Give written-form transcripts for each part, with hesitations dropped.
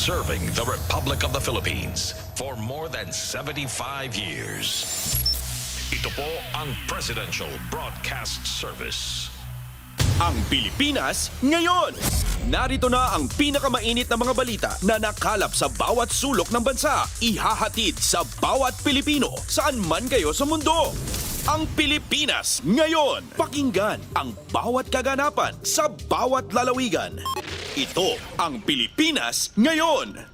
serving the Republic of the Philippines for more than 75 years. Ito po ang Presidential Broadcast Service. Ang Pilipinas ngayon. Narito na ang pinakamainit na mga balita na nakalap sa bawat sulok ng bansa. Ihahatid sa bawat Pilipino saan man kayo sa mundo. Ang Pilipinas ngayon. Pakinggan ang bawat kaganapan sa bawat lalawigan. Ito ang Pilipinas ngayon.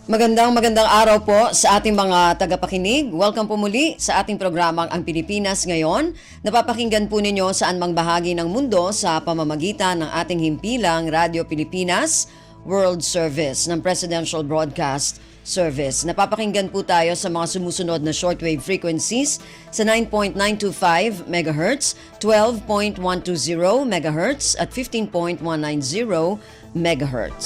Magandang araw po sa ating mga tagapakinig. Welcome po muli sa ating programang Ang Pilipinas Ngayon. Napapakinggan po ninyo saan mang bahagi ng mundo sa pamamagitan ng ating himpilang Radio Pilipinas World Service ng Presidential Broadcast Service. Napapakinggan po tayo sa mga sumusunod na shortwave frequencies sa 9.925 MHz, 12.120 MHz at 15.190 MHz.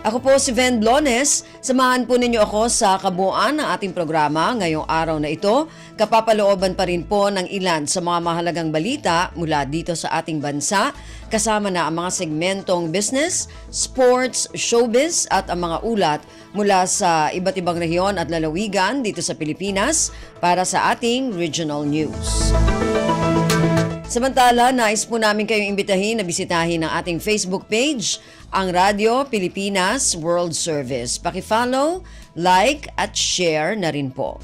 Ako po si Ven Blones. Samahan po ninyo ako sa kabuuan ng ating programa ngayong araw na ito. Kapapalooban pa rin po ng ilan sa mga mahalagang balita mula dito sa ating bansa. Kasama na ang mga segmentong business, sports, showbiz at ang mga ulat mula sa iba't ibang rehiyon at lalawigan dito sa Pilipinas para sa ating regional news. Samantala, nais po namin kayong imbitahin na bisitahin ang ating Facebook page, ang Radio Pilipinas World Service. Paki-follow, like at share na rin po.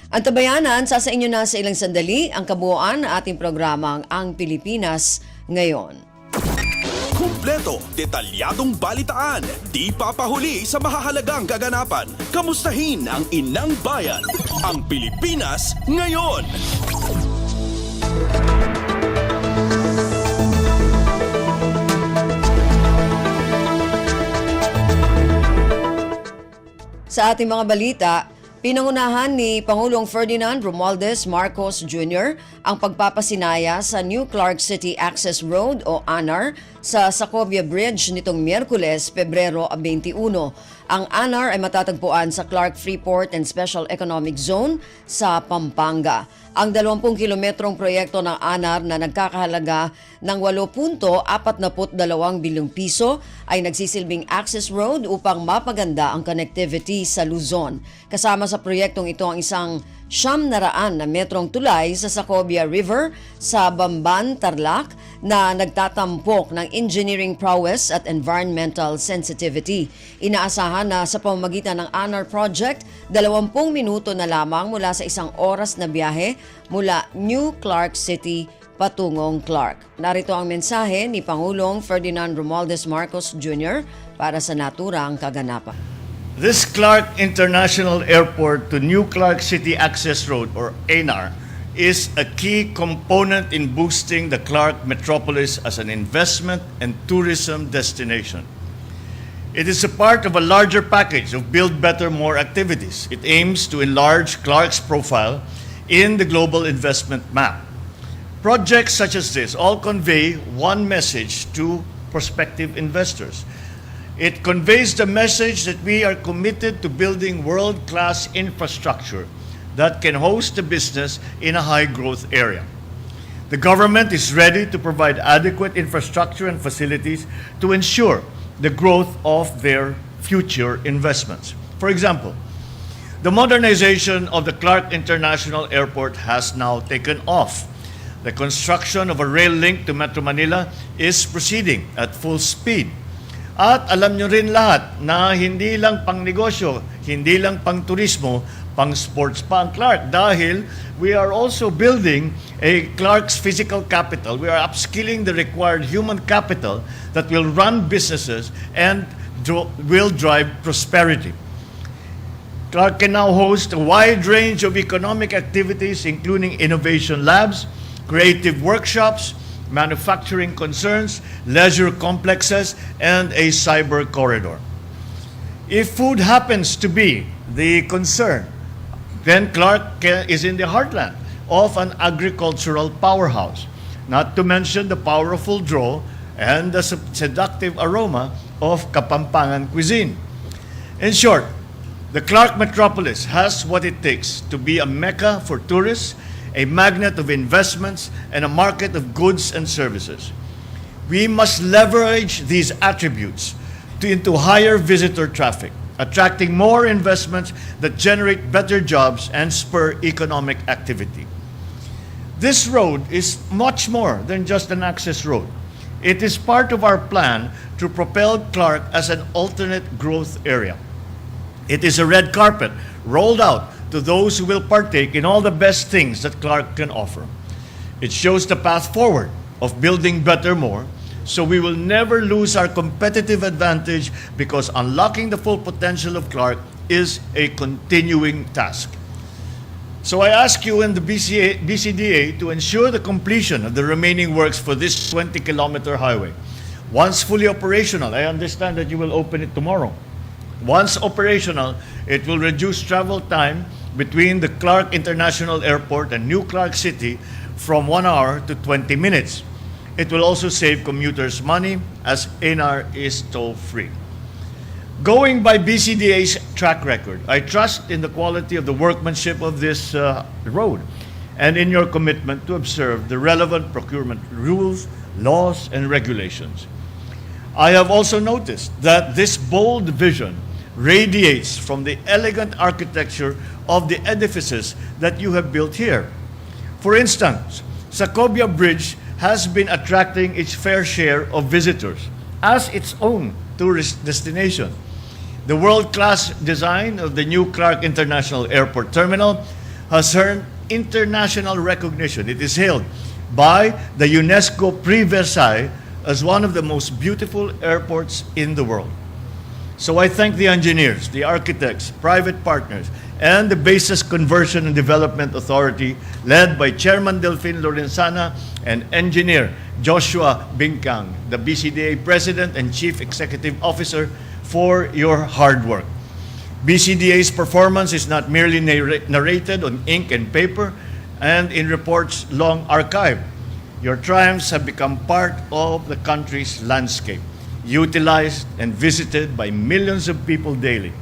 Ang tabayanan, sa inyo na sa ilang sandali ang kabuuan ng ating programang Ang Pilipinas Ngayon. Kumpleto, detalyadong balitaan, di papahuli sa mahahalagang kaganapan. Kamustahin ang inang bayan, ang Pilipinas Ngayon. Sa ating mga balita, pinangunahan ni Pangulong Ferdinand Romualdez Marcos Jr. ang pagpapasinaya sa New Clark City Access Road o ANAR sa Sacobia Bridge nitong Miyerkules, Pebrero 21. Ang ANAR ay matatagpuan sa Clark Freeport and Special Economic Zone sa Pampanga. Ang 20 kilometrong proyekto ng ANAR na nagkakahalaga ng 8.42 bilyong piso ay nagsisilbing access road upang mapaganda ang connectivity sa Luzon. Kasama sa proyektong ito ang isang 900 na metrong tulay sa Sacobia River sa Bamban, Tarlac na nagtatampok ng engineering prowess at environmental sensitivity. Inaasahan na sa pamamagitan ng ANAR project, 20 minuto na lamang mula sa 1 oras na biyahe mula New Clark City patungong Clark. Narito ang mensahe ni Pangulong Ferdinand Romualdez Marcos Jr. para sa naturang kaganapan. This Clark International Airport to New Clark City Access Road, or ANAR, is a key component in boosting the Clark metropolis as an investment and tourism destination. It is a part of a larger package of Build Better More activities. It aims to enlarge Clark's profile in the global investment map. Projects such as this all convey one message to prospective investors. It conveys the message that we are committed to building world-class infrastructure that can host a business in a high-growth area. The government is ready to provide adequate infrastructure and facilities to ensure the growth of their future investments. For example, the modernization of the Clark International Airport has now taken off. The construction of a rail link to Metro Manila is proceeding at full speed. At alam nyo rin lahat na hindi lang pang negosyo, hindi lang pang turismo, pang sports pa ang Clark dahil we are also building a Clark's physical capital. We are upskilling the required human capital that will run businesses and will drive prosperity. Clark can now host a wide range of economic activities including innovation labs, creative workshops, manufacturing concerns, leisure complexes, and a cyber corridor. If food happens to be the concern, then Clark is in the heartland of an agricultural powerhouse, not to mention the powerful draw and the seductive aroma of Kapampangan cuisine. In short, the Clark metropolis has what it takes to be a mecca for tourists, a magnet of investments, and a market of goods and services. We must leverage these attributes into higher visitor traffic, attracting more investments that generate better jobs and spur economic activity. This road is much more than just an access road. It is part of our plan to propel Clark as an alternate growth area. It is a red carpet rolled out to those who will partake in all the best things that Clark can offer. It shows the path forward of building better more, so we will never lose our competitive advantage because unlocking the full potential of Clark is a continuing task. So I ask you and the BCDA to ensure the completion of the remaining works for this 20-kilometer highway. Once fully operational, I understand that you will open it tomorrow. Once operational, it will reduce travel time between the Clark International Airport and New Clark City from 1 hour to 20 minutes. It will also save commuters money as ANR is toll-free. Going by BCDA's track record, I trust in the quality of the workmanship of this road and in your commitment to observe the relevant procurement rules, laws, and regulations. I have also noticed that this bold vision radiates from the elegant architecture of the edifices that you have built here. For instance, Sacobia Bridge has been attracting its fair share of visitors as its own tourist destination. The world-class design of the new Clark International Airport Terminal has earned international recognition. It is hailed by the UNESCO Prix Versailles as one of the most beautiful airports in the world. So I thank the engineers, the architects, private partners, and the Basis Conversion and Development Authority led by Chairman Delfin Lorenzana and Engineer Joshua Bingkang, the BCDA President and Chief Executive Officer, for your hard work. BCDA's performance is not merely narrated on ink and paper and in reports long archived. Your triumphs have become part of the country's landscape, utilized and visited by millions of people daily.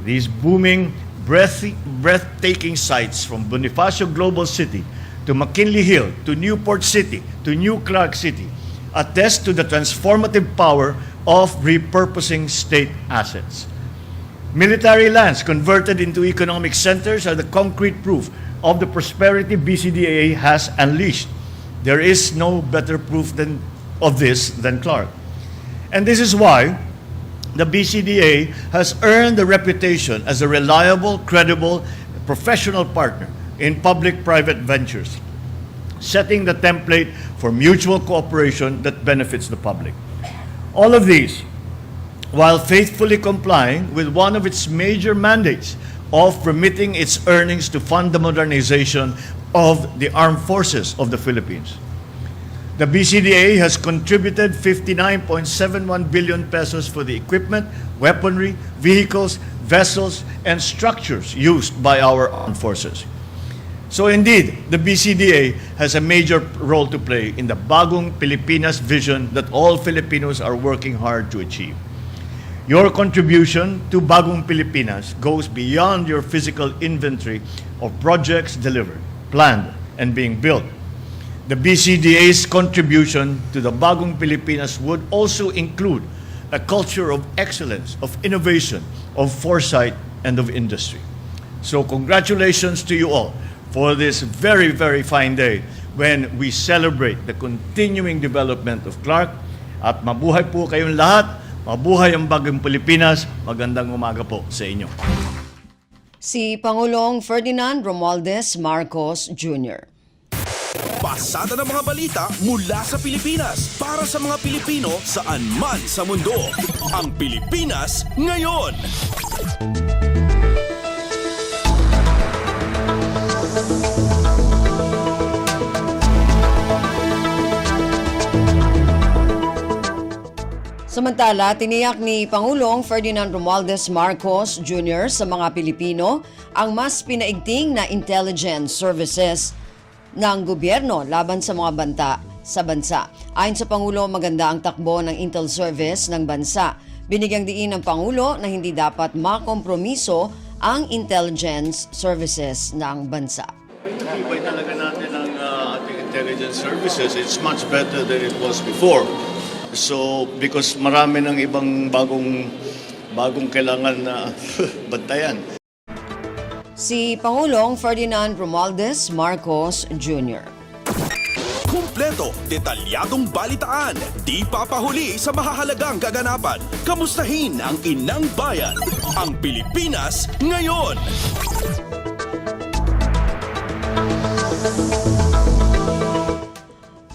These booming, breathtaking sites from Bonifacio Global City to McKinley Hill to Newport City to New Clark City attest to the transformative power of repurposing state assets. Military lands converted into economic centers are the concrete proof of the prosperity BCDA has unleashed. There is no better proof of this than Clark. And this is why the BCDA has earned a reputation as a reliable, credible, professional partner in public-private ventures, setting the template for mutual cooperation that benefits the public. All of these, while faithfully complying with one of its major mandates of remitting its earnings to fund the modernization of the armed forces of the Philippines. The BCDA has contributed 59.71 billion pesos for the equipment, weaponry, vehicles, vessels, and structures used by our armed forces. So indeed, the BCDA has a major role to play in the Bagong Pilipinas vision that all Filipinos are working hard to achieve. Your contribution to Bagong Pilipinas goes beyond your physical inventory of projects delivered, planned, and being built. The BCDA's contribution to the Bagong Pilipinas would also include a culture of excellence, of innovation, of foresight, and of industry. So congratulations to you all for this very, very fine day when we celebrate the continuing development of Clark. At mabuhay po kayong lahat, mabuhay ang Bagong Pilipinas, magandang umaga po sa inyo. Si Pangulong Ferdinand Romualdez Marcos Jr. Pasada ng mga balita mula sa Pilipinas para sa mga Pilipino saan man sa mundo. Ang Pilipinas ngayon. Samantala, tiniyak ni Pangulong Ferdinand Romualdez Marcos Jr. sa mga Pilipino ang mas pinaigting na intelligence services ng gobyerno laban sa mga banta sa bansa. Ayon sa Pangulo, maganda ang takbo ng Intel Service ng bansa. Binigyang diin ng Pangulo na hindi dapat makompromiso ang intelligence services ng bansa. Ibay talaga natin ang ating intelligence services. It's much better than it was before. So, because marami ng ibang bagong kailangan na bantayan. Si Pangulong Ferdinand Romualdez Marcos Jr. Kumpleto, detalyadong balitaan, di papahuli sa mahahalagang kaganapan. Kamustahin ang inang bayan, ang Pilipinas ngayon.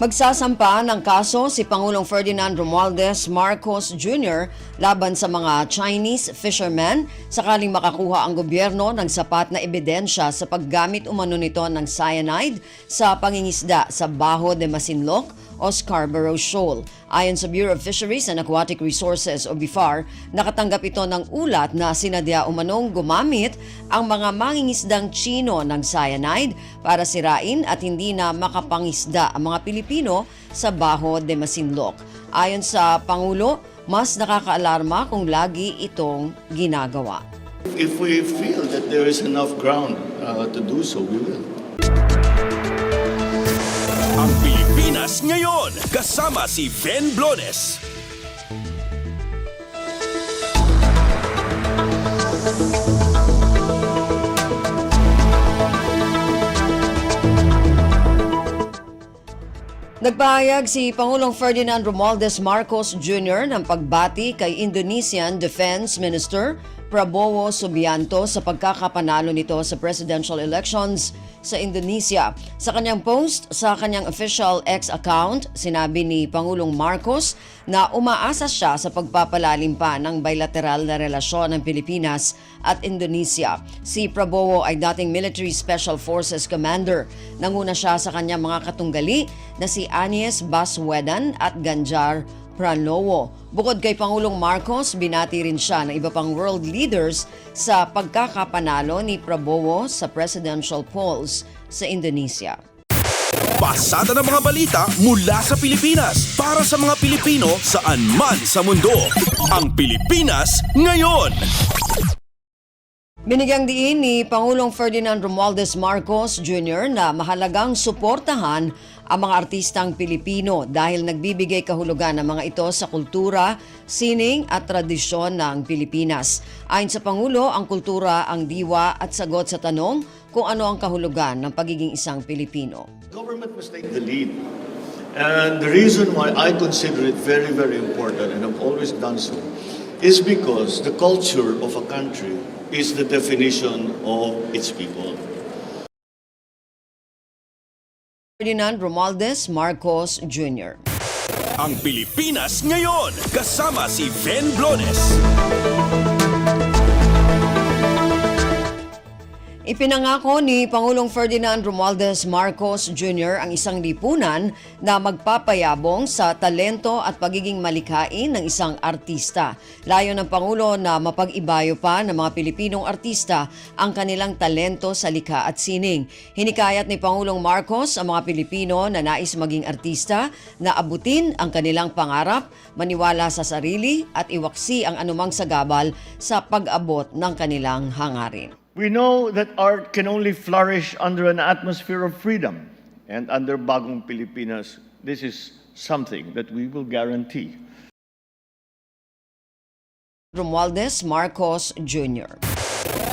Magsasampa ng kaso si Pangulong Ferdinand Romualdez Marcos Jr. laban sa mga Chinese fishermen sakaling makakuha ang gobyerno ng sapat na ebidensya sa paggamit umano nito ng cyanide sa pangingisda sa Bajo de Masinloc o Scarborough Shoal. Ayon sa Bureau of Fisheries and Aquatic Resources o BIFAR, nakatanggap ito ng ulat na sinadya umanong gumamit ang mga mangingisdang Chino ng cyanide para sirain at hindi na makapangisda ang mga Pilipino sa Bajo de Masinloc. Ayon sa Pangulo, mas nakakaalarma kung lagi itong ginagawa. If we feel that there is enough ground to do so, we will. Ang Pilipinas ngayon, kasama si Ben Blones. Nagpahayag si Pangulong Ferdinand Romualdez Marcos Jr. ng pagbati kay Indonesian Defense Minister Prabowo Subianto sa pagkakapanalo nito sa presidential elections sa Indonesia. Sa kanyang post sa kanyang official X account, sinabi ni Pangulong Marcos na umaasa siya sa pagpapalalim pa ng bilateral na relasyon ng Pilipinas at Indonesia. Si Prabowo ay dating Military Special Forces Commander. Nanguna siya sa kanyang mga katunggali na si Anies Baswedan at Ganjar Pranowo. Bukod kay Pangulong Marcos, binati rin siya ng iba pang world leaders sa pagkakapanalo ni Prabowo sa presidential polls sa Indonesia. Pasada ng mga balita mula sa Pilipinas para sa mga Pilipino saan man sa mundo. Ang Pilipinas ngayon. Binigyang diin ni Pangulong Ferdinand Romualdez Marcos Jr. na mahalagang suportahan ang mga artistang Pilipino dahil nagbibigay kahulugan ng mga ito sa kultura, sining at tradisyon ng Pilipinas. Ayon sa Pangulo, ang kultura ang diwa at sagot sa tanong kung ano ang kahulugan ng pagiging isang Pilipino. Government must take the lead. And the reason why I consider it very, very important, and I've always done so, is because the culture of a country is the definition of its people. Ferdinand Romualdez Marcos Jr. Ang Pilipinas ngayon, kasama si Ben Blones. Ipinangako ni Pangulong Ferdinand Romualdez Marcos Jr. ang isang lipunan na magpapayabong sa talento at pagiging malikhain ng isang artista. Layo ng Pangulo na mapag-ibayo pa ng mga Pilipinong artista ang kanilang talento sa likha at sining. Hinikayat ni Pangulong Marcos ang mga Pilipino na nais maging artista na abutin ang kanilang pangarap, maniwala sa sarili at iwaksi ang anumang sagabal sa pag-abot ng kanilang hangarin. We know that art can only flourish under an atmosphere of freedom. And under Bagong Pilipinas, this is something that we will guarantee. Romualdez Marcos Jr.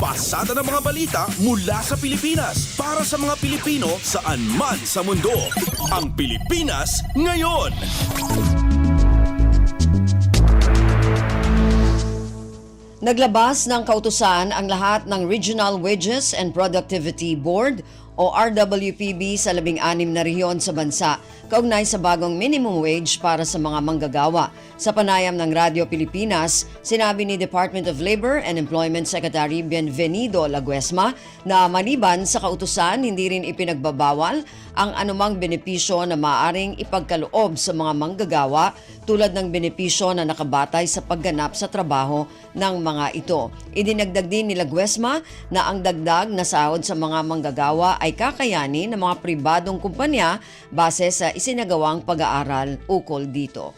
Pasada ng mga balita mula sa Pilipinas para sa mga Pilipino saan man sa mundo. Ang Pilipinas ngayon. Naglabas ng kautusan ang lahat ng Regional Wages and Productivity Board o RWPB sa 16 na rehiyon sa bansa. kaugnay sa bagong minimum wage para sa mga manggagawa. Sa panayam ng Radyo Pilipinas, sinabi ni Department of Labor and Employment Secretary Bienvenido Laguesma na maliban sa kautusan, hindi rin ipinagbabawal ang anumang benepisyo na maaaring ipagkaloob sa mga manggagawa tulad ng benepisyo na nakabatay sa pagganap sa trabaho ng mga ito. Idinagdag din ni Laguesma na ang dagdag na sahod sa mga manggagawa ay kakayanin ng mga pribadong kumpanya base sa isinagawang pag-aaral ukol dito.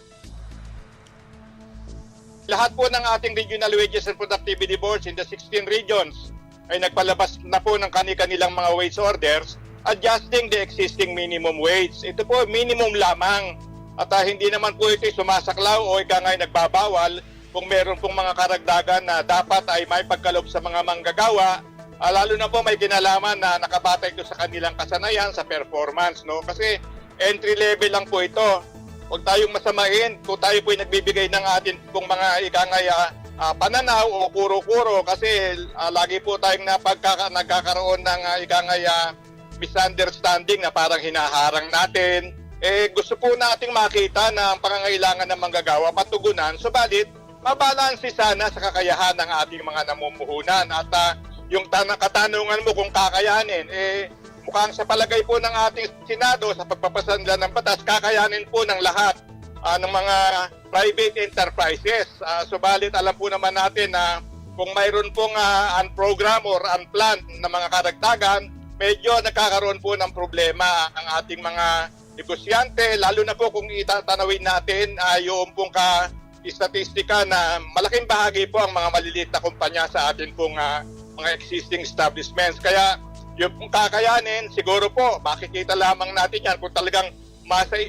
Lahat po ng ating regional wages and productivity boards in the 16 regions ay nagpalabas na po ng kanilang mga wage orders adjusting the existing minimum wage. Ito po minimum lamang at hindi naman po ito sumasaklaw o ikangay nagbabawal kung meron pong mga karagdagan na dapat ay may pagkaloob sa mga manggagawa, lalo na po may kinalaman na nakabatay ito sa kanilang kasanayan, sa performance, no? Kasi entry level lang po ito. Huwag tayong masamain kung tayo po nagbibigay ng atin pong mga ikangay pananaw o kuro-kuro kasi lagi po tayong nagkakaroon ng ikangay misunderstanding na parang hinaharang natin. Gusto po nating makita na ang pangangailangan ng manggagawa patugunan, subalit mabalanse sana sa kakayahan ng ating mga namumuhunan. At yung katanungan mo kung kakayanin, mukhang sa palagay po ng ating Senado sa pagpapasa nila ng batas, kakayanin po ng lahat ng mga private enterprises. Subalit alam po naman natin na kung mayroon pong unprogram or unplanned na mga karagdagan, medyo nagkakaroon po ng problema ang ating mga negosyante, lalo na po kung itatanawin natin yung pong statistika na malaking bahagi po ang mga maliliit na kumpanya sa atin pong mga existing establishments. Kaya yung pong kakayanin, siguro po, makikita lamang natin yan kung talagang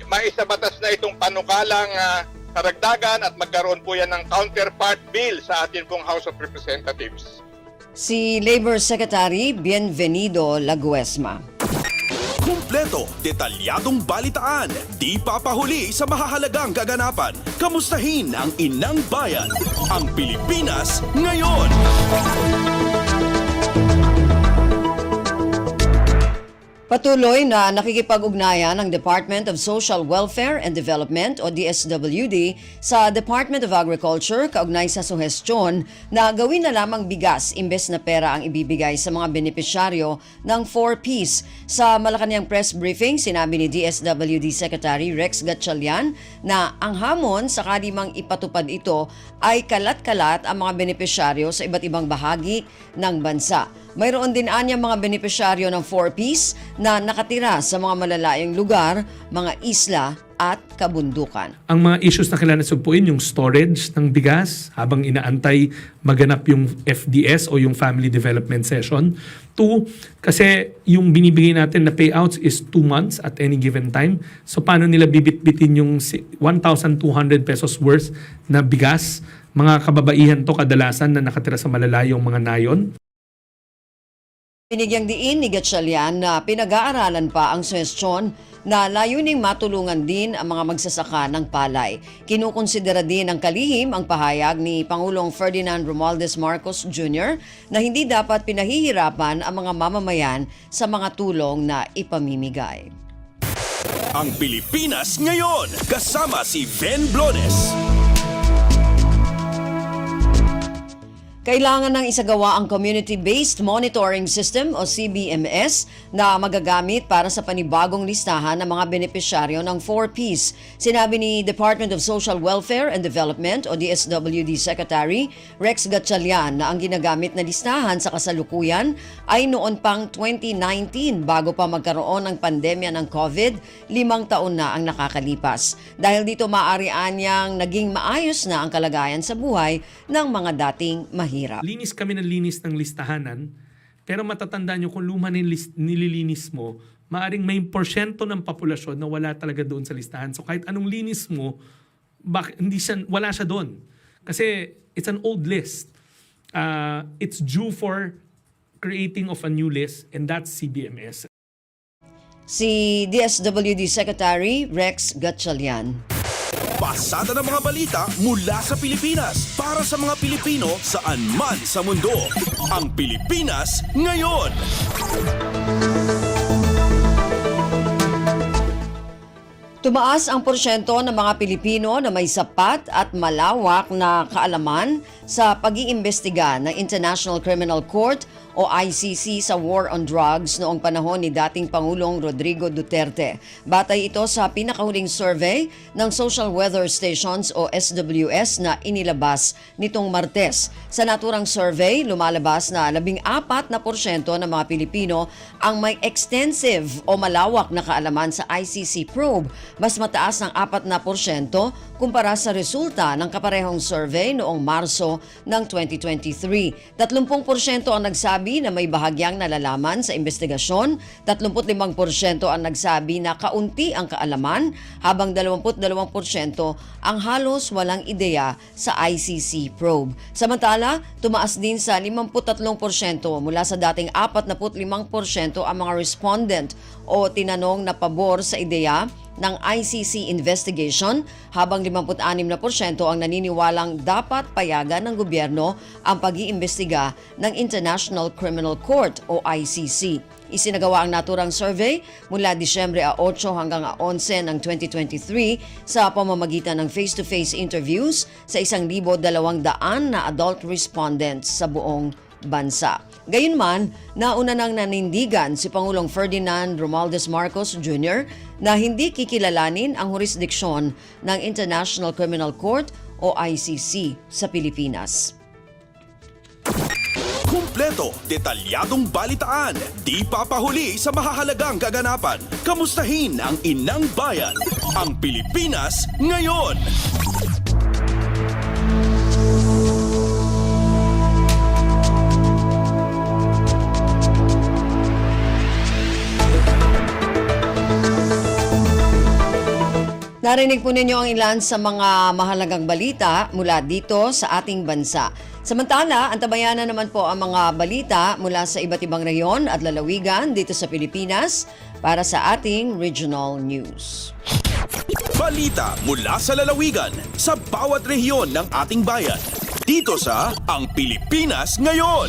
maisabatas na itong panukalang karagdagan at magkaroon po yan ng counterpart bill sa atin pong House of Representatives. Si Labor Secretary Bienvenido Laguesma. Kumpleto, detalyadong balitaan, di papahuli sa mahahalagang kaganapan. Kamustahin ang inang bayan, ang Pilipinas ngayon. Patuloy na nakikipag-ugnayan ng Department of Social Welfare and Development o DSWD sa Department of Agriculture kaugnay sa suhestyon na gawin na lamang bigas imbes na pera ang ibibigay sa mga benepisyaryo ng 4Ps. Sa Malacanang press briefing, sinabi ni DSWD Secretary Rex Gatchalian na ang hamon sakali mang ipatupad ito ay kalat-kalat ang mga benepisyaryo sa iba't ibang bahagi ng bansa. Mayroon din anyang mga benepisyaryo ng 4Ps na nakatira sa mga malalayong lugar, mga isla at kabundukan. Ang mga issues na kailangan sugpuin, yung storage ng bigas habang inaantay maganap yung FDS o yung Family Development Session. 2, kasi yung binibigay natin na payouts is 2 months at any given time. So paano nila bibit-bitin yung 1,200 pesos worth na bigas? Mga kababaihan to kadalasan na nakatira sa malalayong mga nayon. Binigyang diin ni Gatchalian na pinag-aaralan pa ang suhestyon na layuning matulungan din ang mga magsasaka ng palay. Kinukonsidera din ng kalihim ang pahayag ni Pangulong Ferdinand Romualdez Marcos Jr. na hindi dapat pinahihirapan ang mga mamamayan sa mga tulong na ipamimigay. Ang Pilipinas ngayon, kasama si Ben Blones. Kailangan ng isagawa ang Community-Based Monitoring System o CBMS na magagamit para sa panibagong listahan ng mga benepisyaryo ng 4Ps. Sinabi ni Department of Social Welfare and Development o DSWD Secretary Rex Gatchalian na ang ginagamit na listahan sa kasalukuyan ay noon pang 2019 bago pa magkaroon ng pandemya ng COVID, 5 taon na ang nakakalipas. Dahil dito maaarian niyang naging maayos na ang kalagayan sa buhay ng mga dating mahirap. Linis kami ng linis ng listahanan, pero matatandaan nyo kung luma nililinis mo, maaring may porsyento ng populasyon na wala talaga doon sa listahan. So kahit anong linis mo, wala siya doon. Kasi it's an old list. It's due for creating of a new list, and that's CBMS. Si DSWD Secretary Rex Gatchalian. Pasada ng mga balita mula sa Pilipinas para sa mga Pilipino saan man sa mundo. Ang Pilipinas ngayon. Tumaas ang porsyento ng mga Pilipino na may sapat at malawak na kaalaman sa pag-iimbestiga ng International Criminal Court o ICC sa war on drugs noong panahon ni dating Pangulong Rodrigo Duterte. Batay ito sa pinakahuling survey ng Social Weather Stations o SWS na inilabas nitong Martes. Sa naturang survey, lumalabas na 14% ng mga Pilipino ang may extensive o malawak na kaalaman sa ICC probe, mas mataas ng 4% kumpara sa resulta ng kaparehong survey noong Marso ng 2023. 30% ang nagsabi na may bahagyang nalalaman sa investigasyon, 35% ang nagsabi na kaunti ang kaalaman, habang 22% ang halos walang ideya sa ICC probe. Samantala, tumaas din sa 53% mula sa dating 45% ang mga respondent o tinanong na pabor sa ideya ng ICC investigation, habang 56% ang naniniwalang dapat payagan ng gobyerno ang pag-iimbestiga ng International Criminal Court o ICC. Isinagawa ang naturang survey mula Disyembre 8 hanggang 11 ng 2023 sa pamamagitan ng face-to-face interviews sa 1,200 na adult respondents sa buong bansa. Gayunman, nauna nang nanindigan si Pangulong Ferdinand Romualdez Marcos Jr. na hindi kikilalanin ang jurisdiksyon ng International Criminal Court o ICC sa Pilipinas. Kumpleto, detalyadong balitaan, di papahuli sa mahahalagang kaganapan. Kamustahin ang inang bayan, ang Pilipinas ngayon. Narinig po ninyo ang ilan sa mga mahalagang balita mula dito sa ating bansa. Samantala, antabayan na naman po ang mga balita mula sa iba't ibang reyon at lalawigan dito sa Pilipinas para sa ating regional news. Balita mula sa lalawigan sa bawat rehiyon ng ating bayan. Dito sa Ang Pilipinas Ngayon.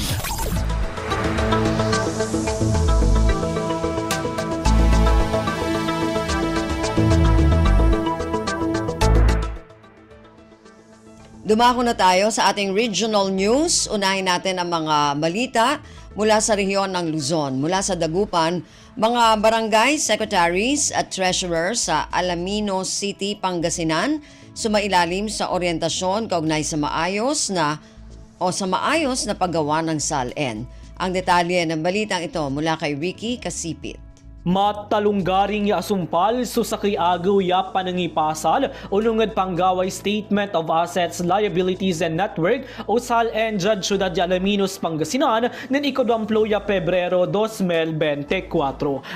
Dumako na tayo sa ating regional news. Unahin natin ang mga balita mula sa rehiyon ng Luzon. Mula sa Dagupan, mga barangay secretaries at treasurers sa Alaminos City, Pangasinan sumailalim sa oryentasyon kaugnay sa maayos na paggawa ng SALN. Ang detalye ng balitang ito mula kay Ricky Kasipit. Matalunggaring yasumpal susaki agaw ya panangipasal ulungad panggaway Statement of Assets, Liabilities and Network o SALN Judge Ciudad de Alaminos, Pangasinan nen ikadumplo ya Pebrero 2024.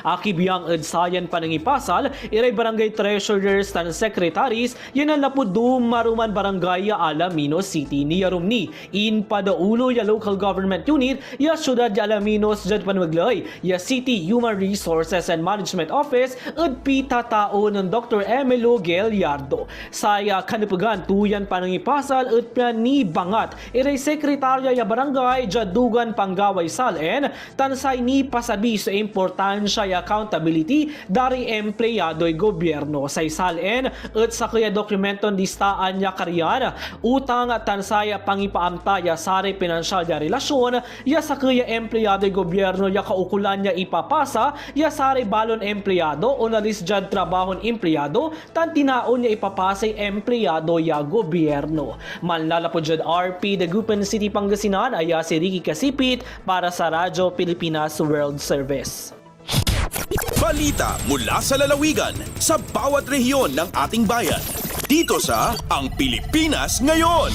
Akibiyang edsayan panangipasal iray barangay treasurers tan secretaries yan ang lapudum maruman barangay ya Alaminos City ni Yarumni in padaulo ya local government unit ya Ciudad de Alaminos Judge Panuaglay ya City Human Resources and Management Office at pitatao ng Dr. Emilio Geliardo. Saya kanipagan tuyan panangipasal at ni bangat iray sekretarya ya barangay jadugan panggaway SALN tansay ni pasabi sa importansya ya accountability dari empleyado'y gobyerno sa SALN at sa kaya dokumenton listaan ya karyan utang tansaya pangipaamtaya sari pinansyal ya relasyon ya sa kaya empleyado'y gobyerno ya kaukulan ya ipapasa ya sari balon empleyado o nalisjad trabahon empleyado tan tinaon niya ipapasay empleyado ya gobyerno. Manlalapod jud RP Dagupan City, Pangasinan aya si Ricky Kasipit para sa Radyo Pilipinas World Service. Balita mula sa lalawigan sa bawat rehiyon ng ating bayan. Dito sa Ang Pilipinas Ngayon.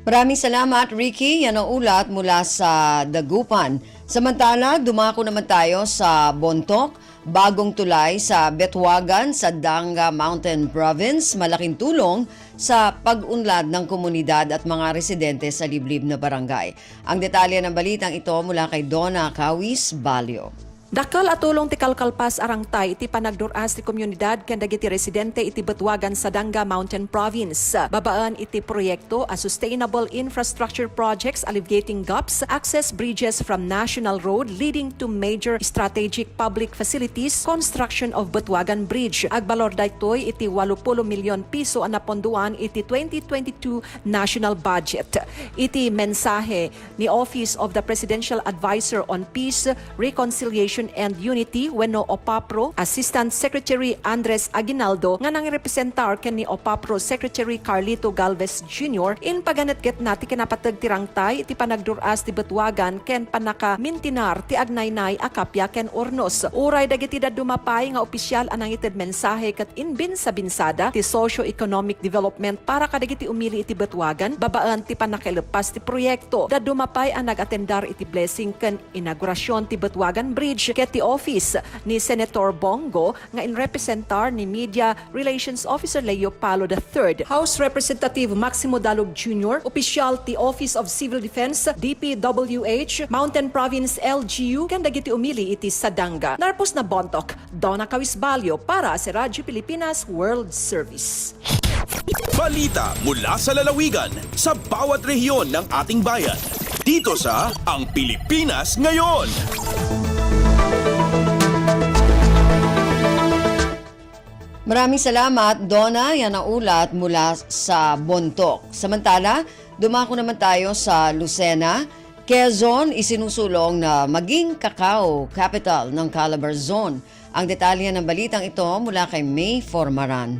Maraming salamat, Ricky. Yan ang ulat mula sa Dagupan. Samantala, dumako naman tayo sa Bontoc, bagong tulay sa Betwagan sa Danga Mountain Province. Malaking tulong sa pag-unlad ng komunidad at mga residente sa liblib na barangay. Ang detalye ng balitang ito mula kay Donna Kawis Balio. Dakal atulong ti kalkalpas arangtay iti panagduras ti komunidad ken dagiti residente iti Betwagan sa Danga Mountain Province. Babaan iti proyekto a sustainable infrastructure projects alleviating gaps, access bridges from National Road leading to major strategic public facilities, construction of Betwagan Bridge. Agbalor daytoy iti 80 milyon piso ang naponduan iti 2022 national budget. Iti mensahe ni Office of the Presidential Advisor on Peace, Reconciliation and Unity wenno OPAPRO, Assistant Secretary Andres Aguinaldo nga nangrepresentar ken ni OPAPRO Secretary Carlito Galvez Jr. in paganetget nati kinapateg tirangtay iti panagduras ti Betwagan ken panaka mintinar ti agnaynay akapya ken Ornos. Uray dagiti dumapay nga opisyal anang ited mensahe ket inbin sa binsada ti socio-economic development para kadagiti umili iti Betwagan babaan ti panakailepas ti proyekto. Dumapay ang nag-atendar iti blessing ken inaugurasyon ti Betwagan Bridge ket ti office ni Senator Bongo nga inrepresentar ni Media Relations Officer Leo Palo III, House Representative Maximo Dalog Jr., opisyal ti Office of Civil Defense, DPWH, Mountain Province LGU, ken dagiti umili iti Sadanga. Narpos na bontok, Donna Cawisbalyo para sa Radyo Pilipinas World Service. Balita mula sa lalawigan sa bawat rehiyon ng ating bayan. Dito sa Ang Pilipinas Ngayon. Maraming salamat, Donna. Yan ang ulat mula sa Bontok. Samantala, dumako naman tayo sa Lucena. Quezon isinusulong na maging cacao capital ng Calabar Zone. Ang detalye ng balitang ito mula kay May Formaran.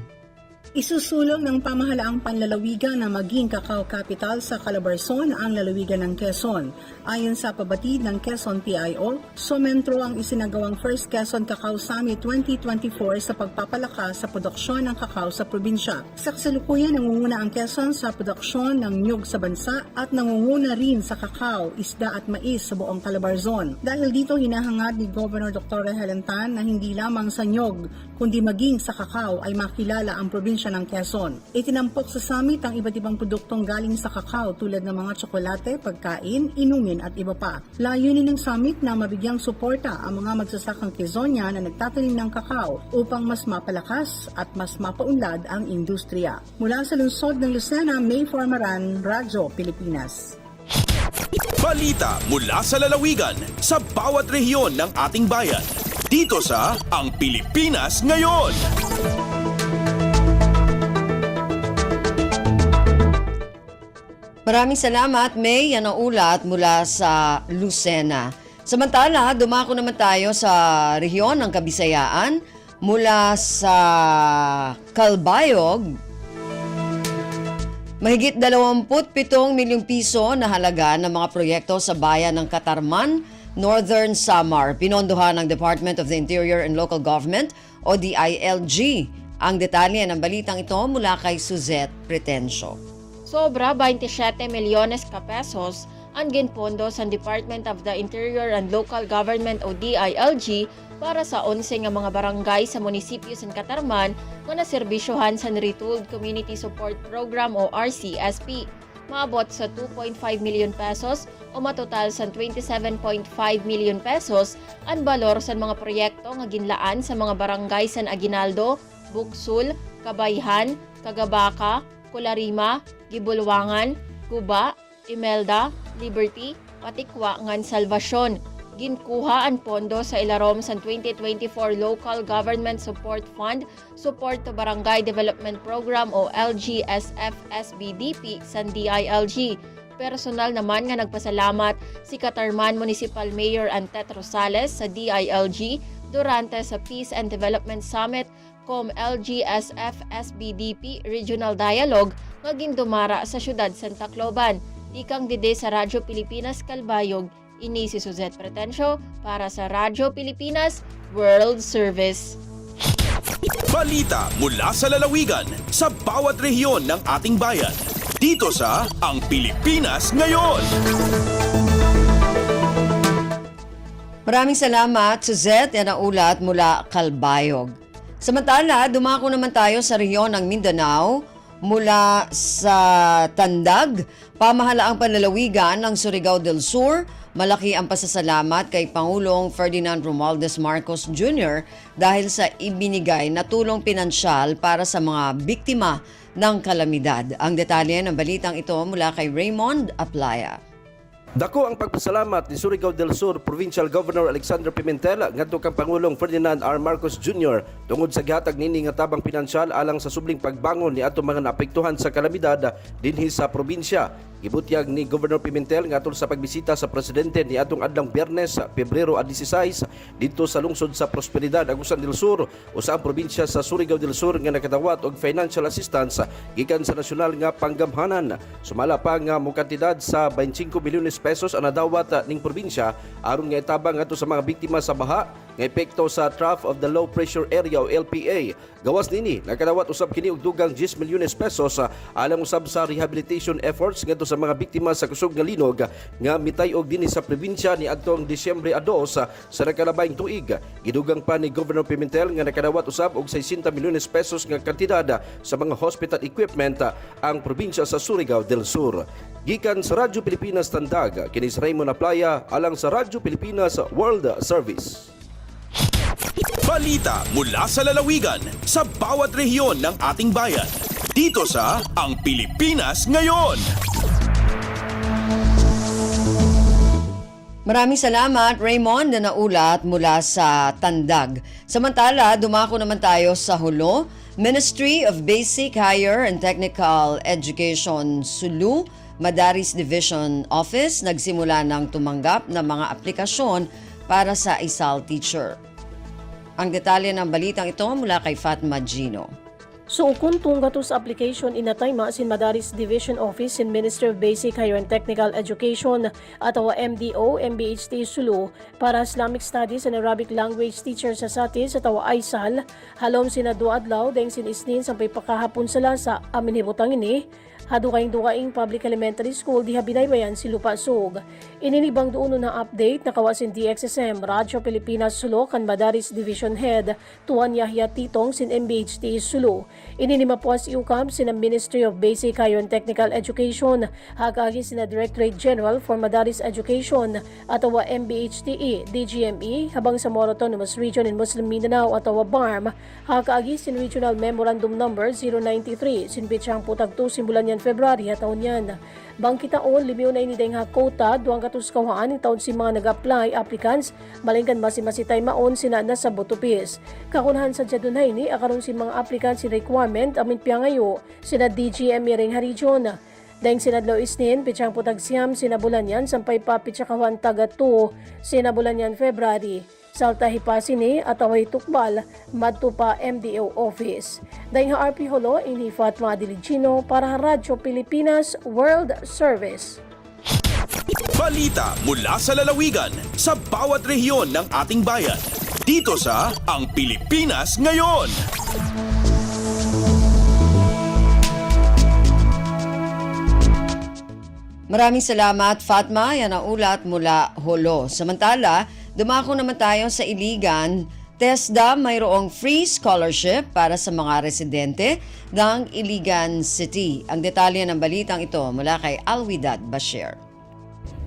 Isusulong ng pamahalaang panlalawigan na maging cacao capital sa Calabarzon ang lalawigan ng Quezon. Ayon sa pabatid ng Quezon PIO, sumentro ang isinagawang First Quezon Cacao Summit 2024 sa pagpapalakas sa produksyon ng kakao sa probinsya. Sa kasalukuyan, nangunguna ang Quezon sa produksyon ng niyog sa bansa at nangunguna rin sa kakao, isda at mais sa buong Calabarzon. Dahil dito, hinahangad ni Governor Dr. Helen Tan na hindi lamang sa niyog, kundi maging sa kakao ay makilala ang probinsya ng Quezon. Itinampok sa summit ang iba't ibang produktong galing sa kakao tulad ng mga tsokolate, pagkain, inumin at iba pa. Layunin ng summit na mabigyang suporta ang mga magsasakang Quezonia na nagtatanim ng kakao upang mas mapalakas at mas mapaunlad ang industriya. Mula sa lungsod ng Lucena, May Formaran, Radyo Pilipinas. Balita mula sa lalawigan sa bawat rehiyon ng ating bayan. Dito sa Ang Pilipinas Ngayon. Maraming salamat, May. Yan ang ulat mula sa Lucena. Samantala, dumako naman tayo sa rehiyon ng Kabisayaan mula sa Calbayog. Mahigit 27 milyong piso na halaga ng mga proyekto sa bayan ng Katarman, Northern Samar, pinondohan ng Department of the Interior and Local Government o DILG. Ang detalye ng balitang ito mula kay Suzette Pretencio. Sobra 27 milyones ka pesos ang ginpondo sa Department of the Interior and Local Government o DILG para sa 11 nga mga barangay sa munisipyo sa Katarman nga naserbisyohan sa Retooled Community Support Program o RCSP. Maabot sa 2.5 million pesos o matotal sa 27.5 million pesos ang balor sa mga proyekto nga ginlaan sa mga barangay sa Aguinaldo, Bugsul, Kabayhan, Cagabaka, Kularima, Gibulwangan, Guba, Imelda, Liberty, Patikwa, ngan Salvacion. Ginkuha ang pondo sa ilarom sa 2024 Local Government Support Fund, Support to Barangay Development Program o LGSF-SBDP sa DILG. Personal naman nga nagpasalamat si Katarman Municipal Mayor Antet Rosales sa DILG durante sa Peace and Development Summit com LGSF-SBDP Regional Dialogue nga gindumara sa siyudad Santa Cloban. Ikang dide sa Radyo Pilipinas Calbayog, ini si Suzette Pretencio para sa Radyo Pilipinas World Service. Balita mula sa lalawigan sa bawat rehiyon ng ating bayan. Dito sa Ang Pilipinas Ngayon. Maraming salamat, Suzette. Yan ang ulat mula Calbayog. Samantala, dumako naman tayo sa rehiyon ng Mindanao mula sa Tandag, pamahalaang panlalawigan ng Surigao del Sur. Malaki ang pasasalamat kay Pangulong Ferdinand Romualdez Marcos Jr. dahil sa ibinigay na tulong pinansyal para sa mga biktima ng kalamidad. Ang detalye ng balitang ito mula kay Raymond Aplaya. Dako ang pagpasalamat ni Surigao del Sur Provincial Governor Alexander Pimentel ngadto kang Pangulong Ferdinand R. Marcos Jr. tungod sa gihatag nini nga tabang pinansyal alang sa subling pagbangon ni ato mga naapektuhan sa kalamidad dinhi sa probinsya. Gibutyag ni Governor Pimentel ngatol sa pagbisita sa presidente ni atong adlang Biyernes, Pebrero 16 dito sa lungsod sa Prosperidad, Agusan del Sur o sa probinsya sa Surigao del Sur nga nakadawat og financial assistance gikan sa nasyonal nga panggamhanan. Sumala pa nga mo kantidad sa 25 milyones pesos ang nadawat ning probinsya aron nga itabang ngadto sa mga biktima sa baha nga epekto sa Trough of the Low Pressure Area o LPA. Gawas nini nakadawat usab kini og dugang 10 milyones pesos alang usab sa rehabilitation efforts ngadto sa mga biktima sa kusog nga linog nga mitay-og dinhi sa probinsya ni adtong Disyembre 2 sa nakalabayng tuig. Gidugang pa ni Governor Pimentel nga nakadawat usab og 60 milyones pesos nga kantidad sa mga hospital equipment ang probinsya sa Surigao del Sur. Gikan sa Radyo Pilipinas Tandag, kini si Raymond Aplaya alang sa Radyo Pilipinas World Service. Balita mula sa lalawigan sa bawat rehiyon ng ating bayan. Dito sa Ang Pilipinas Ngayon. Maraming salamat, Raymond, na naulat mula sa Tandag. Samantala, dumako naman tayo sa Hulo. Ministry of Basic, Higher and Technical Education, Sulu, Madaris Division Office, nagsimula ng tumanggap ng mga aplikasyon para sa ISAL teacher. Ang detalye ng balitang ito mula kay Fatma Gino. So kung tunggatos application inatayma sin Madaris Division Office in Ministry of Basic, Higher and Technical Education atau MDO, MBHT Sulu para Islamic Studies and Arabic Language Teacher sa Satis atau ISAL, halom sina duadlaw deng sin isnin sampay pakahapon sila sa amin hibutang ini, hadukaing Public Elementary School diha binaybayan si Lupa Sug. Ininibang doon na update na kawasin DXSM, Radyo Pilipinas Sulu kan Madaris Division Head, Tuan Yahya Titong sin MBHT Sulu. Ininimapuas iukam sina Ministry of Basic, Higher and Technical Education, hagagi sina Directorate General for Madaris Education atau MBHTE, DGME, habang sa Moro Autonomous Region in Muslim Mindanao atau BARM, hagagi sin Regional Memorandum Number 093, sin Bitsang Putagto, simbulan yan February taon yan. Bangkitaon, limiw na inideng hakota, duwang katuskawaan ng taon si mga nag-apply applicants, malinggan masi-masitay maon sina na sa botupis. Kakunahan sa jadunay ni, akaroon si mga applicants si requirement, amin piyangayo, sina DGM ring region. Dahil sinadlaw isnin, pitsang putagsiyam, sinabulan yan, sampay pa pitsakawan taga-2, sinabulan yan February. Salta hipasini at away tukbal, madto pa MDO office. Dahil ha RP Holo, ini Fatma Diligino para Radyo Pilipinas World Service. Balita mula sa lalawigan sa bawat rehiyon ng ating bayan. Dito sa Ang Pilipinas Ngayon. Maraming salamat, Fatma. Yan ang ulat mula Holo. Samantala, dumako naman tayo sa Iligan. TESDA mayroong free scholarship para sa mga residente ng Iligan City. Ang detalye ng balitang ito mula kay Alwidad Bashir.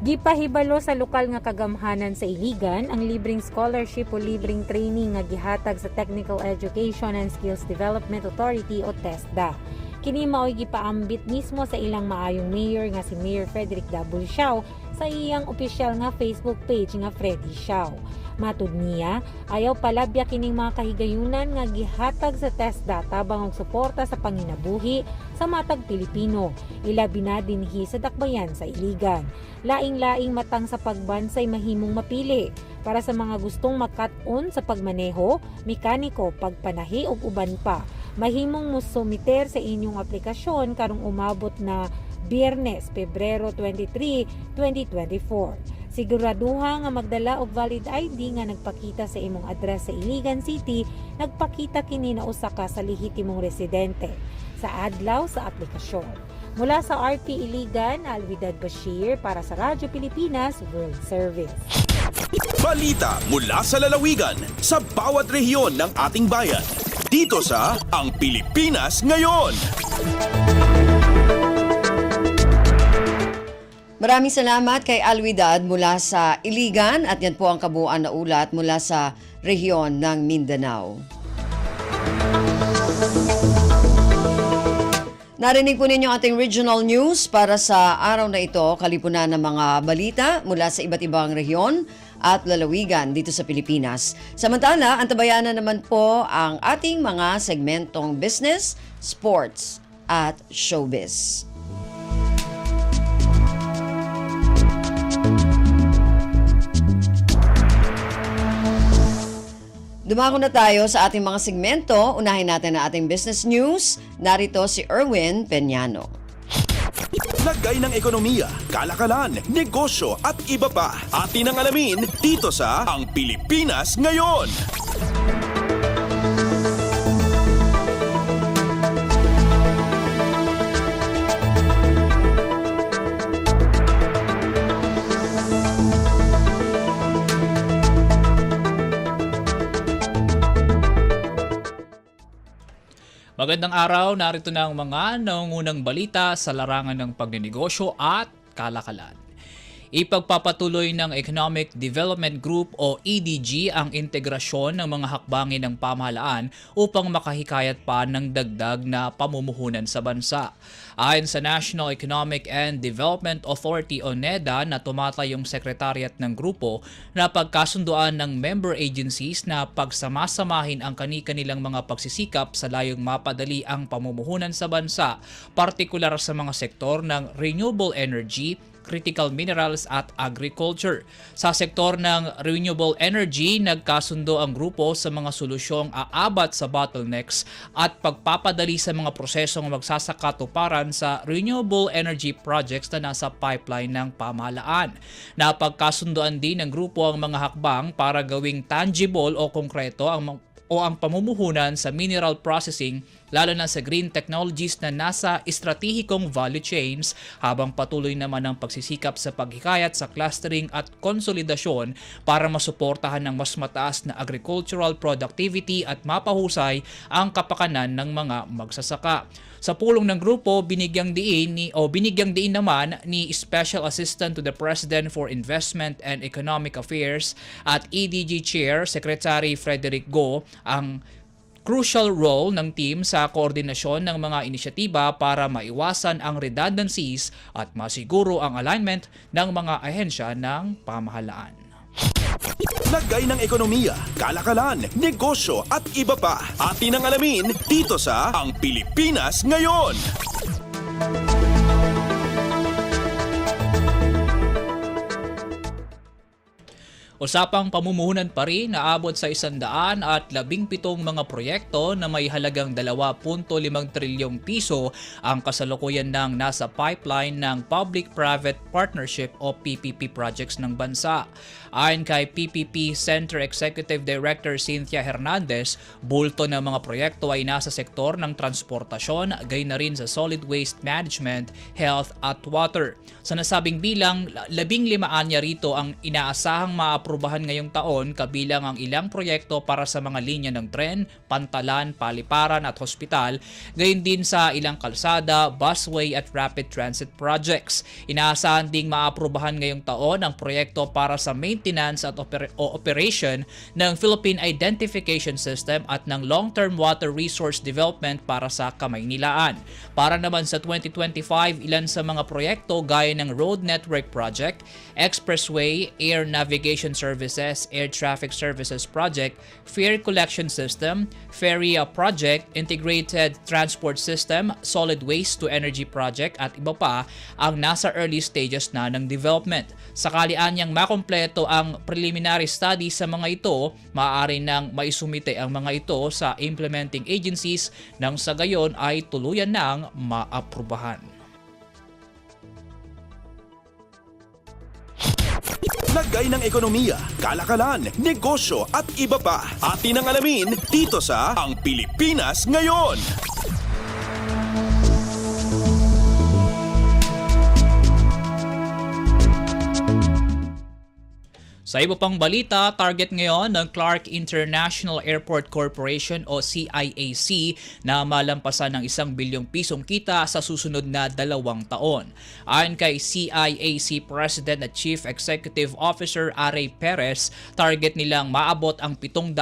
Gipahibalo sa lokal nga kagamhanan sa Iligan ang libreng scholarship o libreng training nga gihatag sa Technical Education and Skills Development Authority o TESDA. Kini mao'y gipaambit mismo sa ilang maayong mayor nga si Mayor Frederick W. Siao sa iyang opisyal nga Facebook page nga Freddy Siao. Matud niya, ayaw palabya kining mga kahigayunan nga gihatag sa TESDA tabang og suporta sa panginabuhi sa matag Pilipino, ilabi na dinhi sa dakbayan sa Iligan. Laing-laing matang sa pagbansay mahimong mapili para sa mga gustong makat-on sa pagmaneho, mekaniko, pagpanahi ug uban pa. Mahimong musumiter sa inyong aplikasyon karong umabot na Biyernes, Pebrero 23, 2024. Siguraduha nga magdala og valid ID nga nagpakita sa imong address sa Iligan City, nagpakita kini na usa ka sa lehitimong residente sa adlaw sa aplikasyon. Mula sa RP Iligan, Alwidad Bashir para sa Radyo Pilipinas World Service. Balita mula sa lalawigan sa bawat rehiyon ng ating bayan. Dito sa Ang Pilipinas Ngayon. Maraming salamat kay Alwidad mula sa Iligan at yan po ang kabuuan na ulat mula sa rehiyon ng Mindanao. Narinig po ninyo ating regional news para sa araw na ito, kalipunan ng mga balita mula sa iba't ibang rehiyon at lalawigan dito sa Pilipinas. Samantala, antabayanan naman po ang ating mga segmentong business, sports at showbiz. Dumako na tayo sa ating mga segmento. Unahin natin ang ating business news. Narito si Erwin Peñano. Lagay ng ekonomiya, kalakalan, negosyo at iba pa. Atin ang alamin dito sa Ang Pilipinas Ngayon. Magandang araw, narito na ang mga nangungunang balita sa larangan ng pagninegosyo at kalakalan. Ipagpapatuloy ng Economic Development Group o EDG ang integrasyon ng mga hakbangin ng pamahalaan upang makahikayat pa ng dagdag na pamumuhunan sa bansa. Ayon sa National Economic and Development Authority o NEDA na tumatayong sekretariat ng grupo na pagkasunduan ng member agencies na pagsamasamahin ang kani-kanilang mga pagsisikap sa layong mapadali ang pamumuhunan sa bansa, partikular sa mga sektor ng renewable energy, critical minerals at agriculture. Sa sektor ng renewable energy, nagkasundo ang grupo sa mga solusyong aabat sa bottlenecks at pagpapadali sa mga prosesong magsasakatuparan sa renewable energy projects na nasa pipeline ng pamahalaan. Napagkasundoan din ng grupo ang mga hakbang para gawing tangible o konkreto ang pamumuhunan sa mineral processing, lalo na sa green technologies na nasa estratehikong value chains, habang patuloy naman ang pagsisikap sa paghikayat sa clustering at konsolidasyon para masuportahan ng mas mataas na agricultural productivity at mapahusay ang kapakanan ng mga magsasaka. Sa pulong ng grupo, binigyang diin naman ni Special Assistant to the President for Investment and Economic Affairs at EDG Chair Secretary Frederick Go ang crucial role ng team sa koordinasyon ng mga inisyatiba para maiwasan ang redundancies at masiguro ang alignment ng mga ahensya ng pamahalaan. Lagay ng ekonomiya, kalakalan, negosyo at iba pa. Atin ang alamin dito sa Ang Pilipinas Ngayon. Usapang pamumuhunan pa rin, naabot sa 117 mga proyekto na may halagang 2.5 trilyong piso ang kasalukuyan ng nasa pipeline ng Public-Private Partnership o PPP projects ng bansa. Ayon kay PPP Center Executive Director Cynthia Hernandez, bulto ng mga proyekto ay nasa sektor ng transportasyon, gayon na rin sa solid waste management, health at water. Sa nasabing bilang, 15 anya rito ang inaasahang maaprubahan ngayong taon, kabilang ang ilang proyekto para sa mga linya ng tren, pantalan, paliparan at hospital, gayon din sa ilang kalsada, busway at rapid transit projects. Inaasahan ding maaprubahan ngayong taon ang proyekto para sa maintenance at operation ng Philippine Identification System at ng long-term water resource development para sa Kamaynilaan. Para naman sa 2025, ilan sa mga proyekto gaya ng Road Network Project, Expressway, Air Navigation Services, Air Traffic Services Project, Fare Collection System, Ferry Project, Integrated Transport System, Solid Waste to Energy Project at iba pa ang nasa early stages na ng development. Sakali anyang makompleto ang preliminary study sa mga ito, maaari nang maisumite ang mga ito sa implementing agencies nang sa gayon ay tuluyan nang maaprubahan. Lagay ng ekonomiya, kalakalan, negosyo at iba pa. Atin ang alamin dito sa Ang Pilipinas Ngayon. Sa iba pang balita, target ngayon ng Clark International Airport Corporation o CIAC na malampasan ng 1 bilyong pisong kita sa susunod na 2 taon. Ayon kay CIAC President at Chief Executive Officer Aray Perez, target nilang maabot ang 750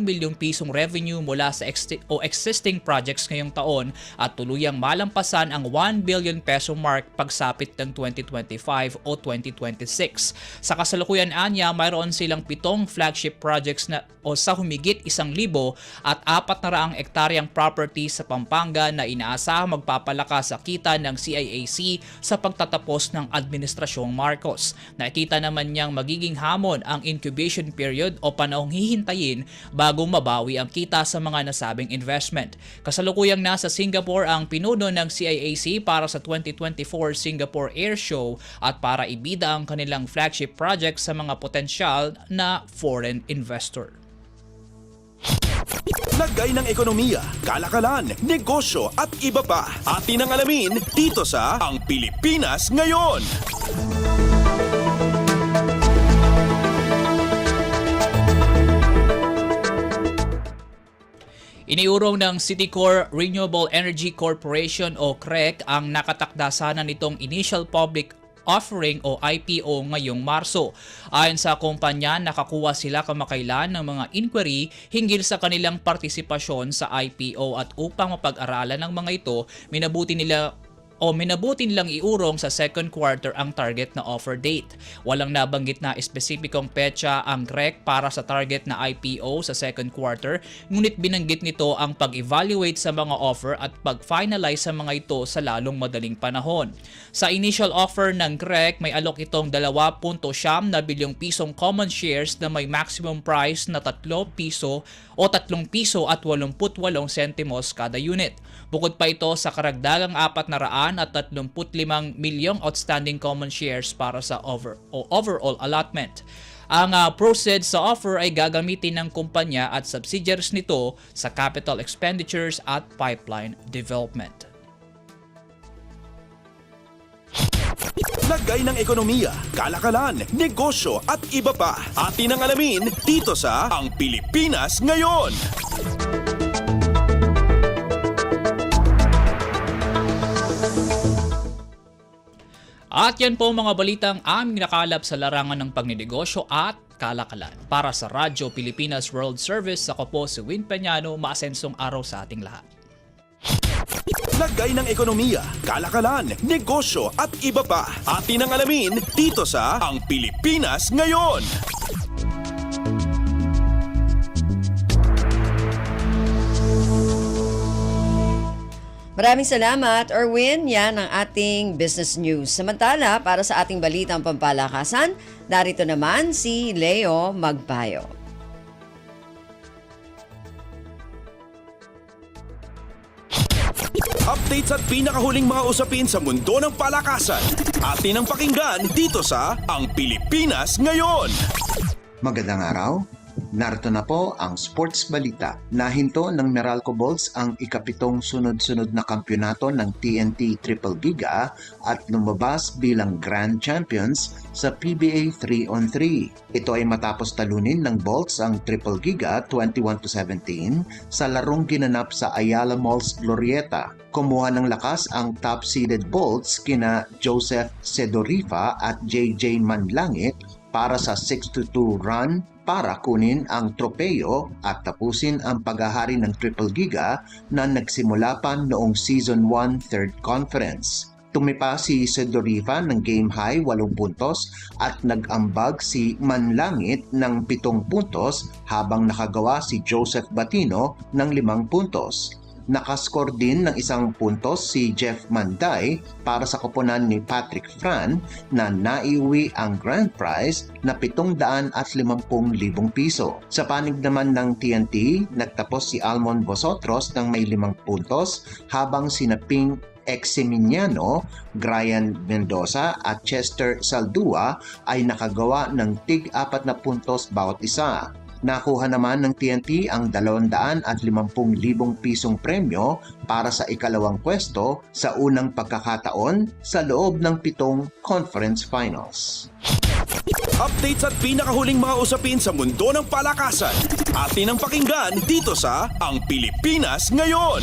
milyong pisong revenue mula sa existing projects ngayong taon at tuluyang malampasan ang 1 billion peso mark pagsapit ng 2025 o 2026. Sa kasalukuyan anya, mayroon silang 7 flagship projects na o sa humigit 1,000 at 400 ektaryang property sa Pampanga na inaasahang magpapalakas sa kita ng CIAC sa pagtatapos ng Administrasyong Marcos. Nakita naman niyang magiging hamon ang incubation period o panahong hihintayin bago mabawi ang kita sa mga nasabing investment. Kasalukuyang nasa Singapore ang pinuno ng CIAC para sa 2024 Singapore Air Show at para ibida ang kanilang flagship project sa mga potensyal na foreign investor. Lagay ng ekonomiya, kalakalan, negosyo at iba pa. Atin ang alamin dito sa Ang Pilipinas Ngayon. Iniurong ng Citicorp Renewable Energy Corporation o CREC ang nakatakda sana nitong initial public offering o IPO ngayong Marso. Ayon sa kumpanya, nakakuha sila kamakailan ng mga inquiry hinggil sa kanilang partisipasyon sa IPO at upang mapag-aralan ng mga ito, minabuti nilang iurong sa second quarter ang target na offer date. Walang nabanggit na espesipikong petsa ang CREC para sa target na IPO sa second quarter, ngunit binanggit nito ang pag-evaluate sa mga offer at pag-finalize sa mga ito sa lalong madaling panahon. Sa initial offer ng CREC, may alok itong 2.9 bilyong pisong common shares na may maximum price na 3 piso o 3 piso at 88 sentimos kada unit. Bukod pa ito sa karagdagang 435 milyong outstanding common shares para sa overall allotment. Ang proceeds sa offer ay gagamitin ng kumpanya at subsidiaries nito sa capital expenditures at pipeline development. Lagay ng ekonomiya, kalakalan, negosyo at iba pa. Atin ang alamin dito sa Ang Pilipinas Ngayon. At yan po mga balitang aming nakalap sa larangan ng pagninegosyo at kalakalan. Para sa Radyo Pilipinas World Service, ako po si Win Peñano, maasensong araw sa ating lahat. Lagay ng ekonomiya, kalakalan, negosyo at iba pa. Atin ang alamin dito sa Ang Pilipinas Ngayon. Maraming salamat, Erwin. Yan ang ating business news. Samantala, para sa ating balitang pampalakasan, narito naman si Leo Magbayo. Updates at pinakahuling mga usapin sa mundo ng palakasan. Atin ang pakinggan dito sa Ang Pilipinas Ngayon. Magandang araw. Narito na po ang sports balita. Nahinto ng Meralco Bulls ang ikapitong sunod-sunod na kampyonato ng TNT Triple Giga at lumabas bilang Grand Champions sa PBA 3-on-3. Ito ay matapos talunin ng Bolts ang Triple Giga 21-17 sa larong ginanap sa Ayala Malls Glorieta. Kumuha ng lakas ang top-seeded Bolts kina Joseph Sedorifa at JJ Manlangit para sa 6-2 run para kunin ang tropeo at tapusin ang paghahari ng Triple Giga na nagsimula pa noong Season 1 Third Conference. Tumipa si Sedorifa ng game high 8 puntos at nag-ambag si Manlangit ng 7 puntos habang nakagawa si Joseph Batino ng 5 puntos. Nakascore din ng 1 puntos si Jeff Manday para sa koponan ni Patrick Fran na naiuwi ang grand prize na 750,000 piso. Sa panig naman ng TNT, nagtapos si Almon Vosotros ng may 5 puntos habang sina Ping Eximiniano, Brian Mendoza at Chester Saldua ay nakagawa ng tig-4 na puntos bawat isa. Nakuha naman ng TNT ang 250,000 pisong premyo para sa ikalawang pwesto sa unang pagkakataon sa loob ng 7 conference finals. Updates at pinakahuling mga usapin sa mundo ng palakasan. Atin ang pakinggan dito sa Ang Pilipinas Ngayon.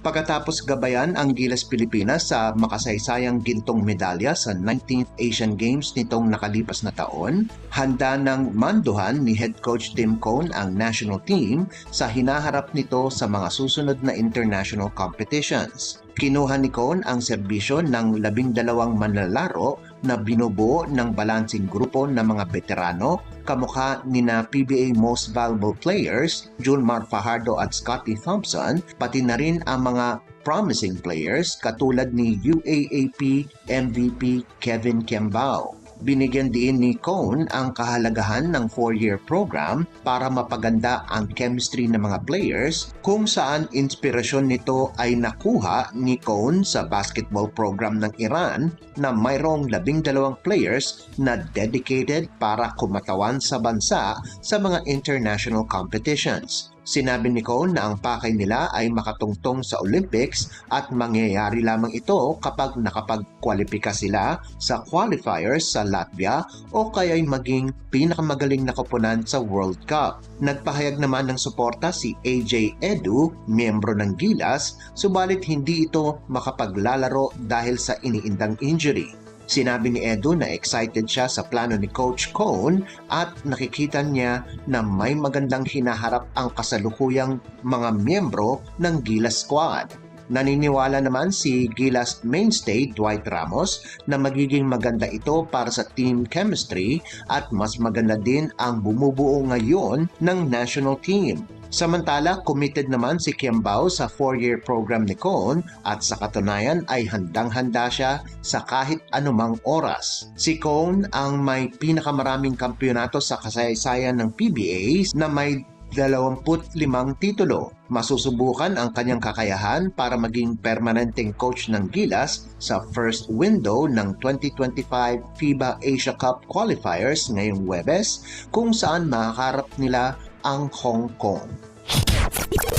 Pagkatapos gabayan ang Gilas Pilipinas sa makasaysayang gintong medalya sa 19th Asian Games nitong nakalipas na taon, handa ng manduhan ni Head Coach Tim Cone ang national team sa hinaharap nito sa mga susunod na international competitions. Kinuha ni Cone ang serbisyo ng 12 manlalaro na binubuo ng balansing grupo ng mga veterano kamukha ni na PBA Most Valuable Players, Julmar Fajardo at Scottie Thompson, pati na rin ang mga promising players katulad ni UAAP MVP Kevin Kembao. Binigyan din ni Cone ang kahalagahan ng 4-year program para mapaganda ang chemistry ng mga players kung saan inspirasyon nito ay nakuha ni Cone sa basketball program ng Iran na mayroong 12 players na dedicated para kumatawan sa bansa sa mga international competitions. Sinabi ni Cone na ang pakay nila ay makatungtong sa Olympics at mangyayari lamang ito kapag nakapagkwalipika sila sa qualifiers sa Latvia o kaya'y maging pinakamagaling na koponan sa World Cup. Nagpahayag naman ng suporta si AJ Edu, miyembro ng Gilas, subalit hindi ito makapaglalaro dahil sa iniindang injury. Sinabi ni Edu na excited siya sa plano ni Coach Cone at nakikita niya na may magandang hinaharap ang kasalukuyang mga miyembro ng Gilas squad. Naniniwala naman si Gilas mainstay Dwight Ramos na magiging maganda ito para sa team chemistry at mas maganda din ang bumubuo ngayon ng national team. Samantala, committed naman si Kembao sa 4-year program ni Cone at sa katunayan ay handang-handa siya sa kahit anumang oras. Si Cone ang may pinakamaraming kampyonato sa kasaysayan ng PBA na may 25 titulo. Masusubukan ang kanyang kakayahan para maging permanenteng coach ng Gilas sa first window ng 2025 FIBA Asia Cup qualifiers ngayong Huwebes kung saan makaharap nila ang Hong Kong.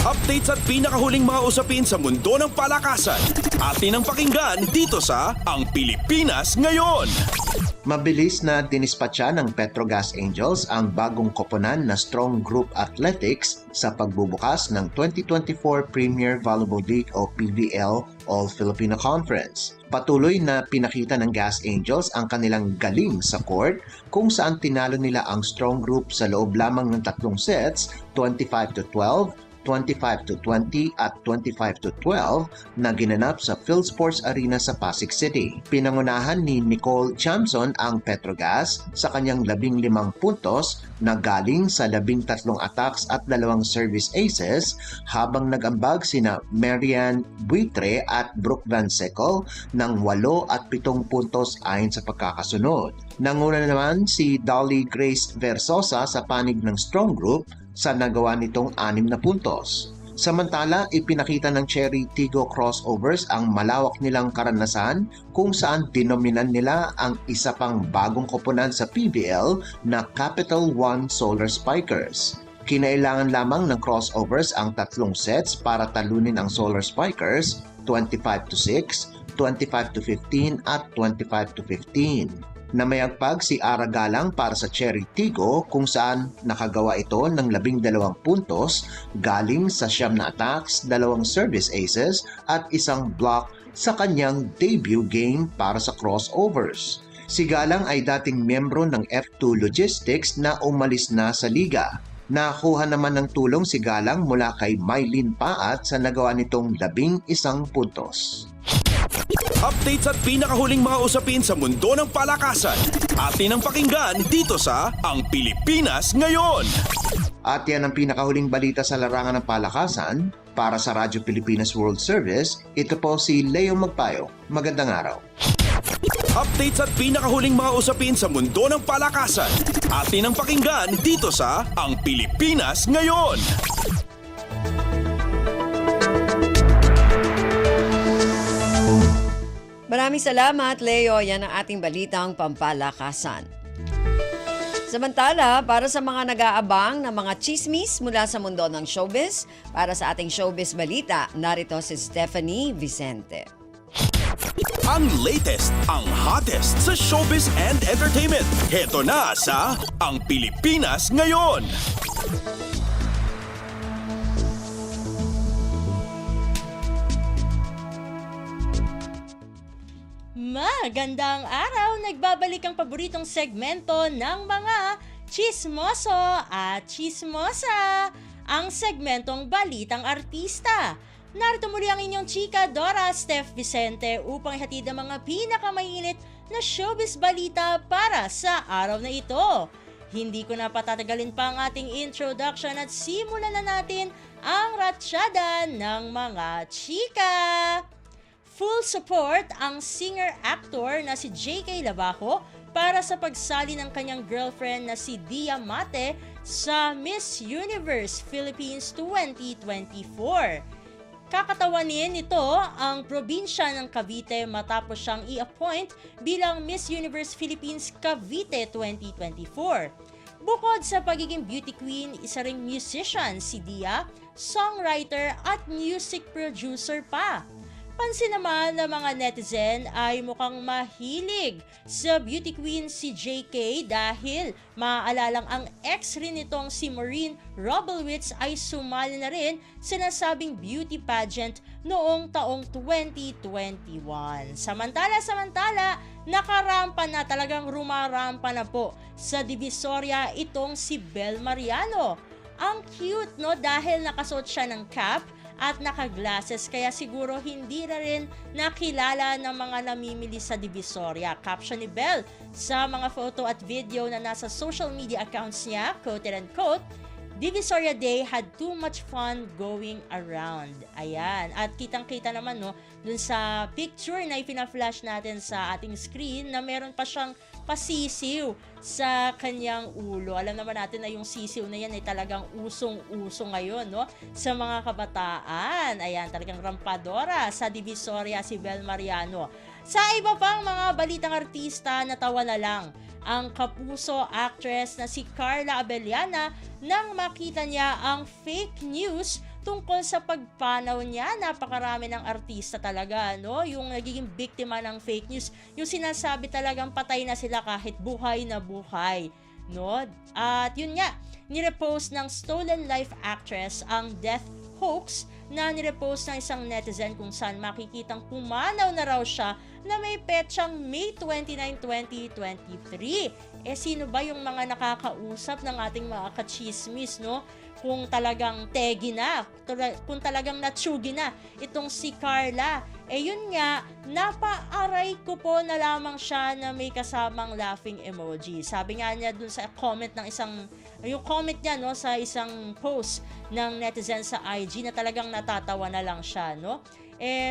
Updates at pinakahuling mga usapin sa mundo ng palakasan. Atin ang pakinggan dito sa Ang Pilipinas Ngayon. Mabilis na dinispatcha ng Petrogas Angels ang bagong koponan na Strong Group Athletics sa pagbubukas ng 2024 Premier Volleyball League o PVL All-Filipino Conference. Patuloy na pinakita ng Gas Angels ang kanilang galing sa court kung saan tinalo nila ang Strong Group sa loob lamang ng 3 sets, 25-12, 25-20 at 25-12 na ginanap sa PhilSports Arena sa Pasig City. Pinangunahan ni Nicole Chamson ang Petrogas sa kanyang 15 puntos na galing sa 13 attacks at 2 service aces habang nag-ambag sina Marian Buitre at Brooke Van Sekel ng 8 at 7 puntos ayon sa pagkakasunod. Nanguna naman si Dolly Grace Versosa sa panig ng Strong Group sa nagawa nitong 6 na puntos. Samantala, ipinakita ng Cherry Tigo Crossovers ang malawak nilang karanasan kung saan dinominan nila ang isa pang bagong koponan sa PBL na Capital One Solar Spikers. Kinailangan lamang ng Crossovers ang 3 sets para talunin ang Solar Spikers, 25-6, 25-15 at 25-15. Namayagpag si Ara Galang para sa Cherry Tigo kung saan nakagawa ito ng 12 puntos galing sa 9 na attacks, 2 service aces at 1 block sa kanyang debut game para sa Crossovers. Si Galang ay dating miyembro ng F2 Logistics na umalis na sa liga. Nakuha naman ng tulong si Galang mula kay Mylene Paat sa nagawa nitong 11 puntos. Updates at pinakahuling mga usapin sa mundo ng palakasan. Atin ang pakinggan dito sa Ang Pilipinas Ngayon. At yan ang pinakahuling balita sa larangan ng palakasan. Para sa Radyo Pilipinas World Service, ito po si Leo Magpayo. Magandang araw. Updates at pinakahuling mga usapin sa mundo ng palakasan. Atin ang pakinggan dito sa Ang Pilipinas Ngayon. Maraming salamat, Leo. Yan ang ating balitang pampalakasan. Samantala, para sa mga nag-aabang ng mga chismis mula sa mundo ng showbiz, para sa ating showbiz balita, narito si Stephanie Vicente. Ang latest, ang hottest sa showbiz and entertainment. Heto na sa Ang Pilipinas Ngayon. Magandang araw! Nagbabalik ang paboritong segmento ng mga chismoso at chismosa, ang segmentong Balitang Artista. Narito muli ang inyong chika Dora Steph Vicente upang ihatid ang mga pinakamainit na showbiz balita para sa araw na ito. Hindi ko na patatagalin pa ang ating introduction at simulan na natin ang ratsyada ng mga chika. Full support ang singer-actor na si J.K. Labajo para sa pagsali ng kanyang girlfriend na si Dia Mate sa Miss Universe Philippines 2024. Kakatawanin nito ang probinsya ng Cavite matapos siyang i-appoint bilang Miss Universe Philippines Cavite 2024. Bukod sa pagiging beauty queen, isa ring musician si Dia, songwriter at music producer pa. Pansin naman ng mga netizen ay mukhang mahilig sa beauty queen si JK dahil maaalalang ang ex rin nitong si Maureen Robelwitz ay sumali na rin sa nasabing beauty pageant noong taong 2021. Samantala, nakarampa na, talagang rumarampa na po sa Divisoria itong si Bel Mariano. Ang cute, no, dahil nakasuot siya ng cap at naka-glasses kaya siguro hindi na rin nakilala ng mga namimili sa Divisoria. Caption ni Bel sa mga photo at video na nasa social media accounts niya, quoted and quote, "Divisoria Day had too much fun going around." Ayan. At kitang-kita naman, no, dun sa picture na ipina-flash natin sa ating screen na meron pa siyang pasisiw sa kanyang ulo. Alam naman natin na yung sisiw na yan ay talagang usong-uso ngayon, no, sa mga kabataan. Ayan, talagang rampadora sa Divisoria si Bel Mariano. Sa iba pang mga balitang artista, natawa na lang ang kapuso actress na si Carla Abellana nang makita niya ang fake news tungkol sa pagpanaw niya. Napakarami ng artista talaga, no? Yung nagiging biktima ng fake news, yung sinasabi talagang patay na sila kahit buhay na buhay, no? At yun nga, nirepost ng Stolen Life actress ang death hoax na nirepost ng isang netizen kung saan makikitang pumanaw na raw siya na may petsang May 29, 2023. Sino ba yung mga nakakausap ng ating mga kachismis, no? Kung talagang tegi na, kung talagang natsugi na itong si Carla. Yun nga, napaaray ko po na lamang siya na may kasamang laughing emoji. Sabi nga niya dun sa comment ng yung comment niya, no, sa isang post ng netizen sa IG na talagang natatawa na lang siya, no?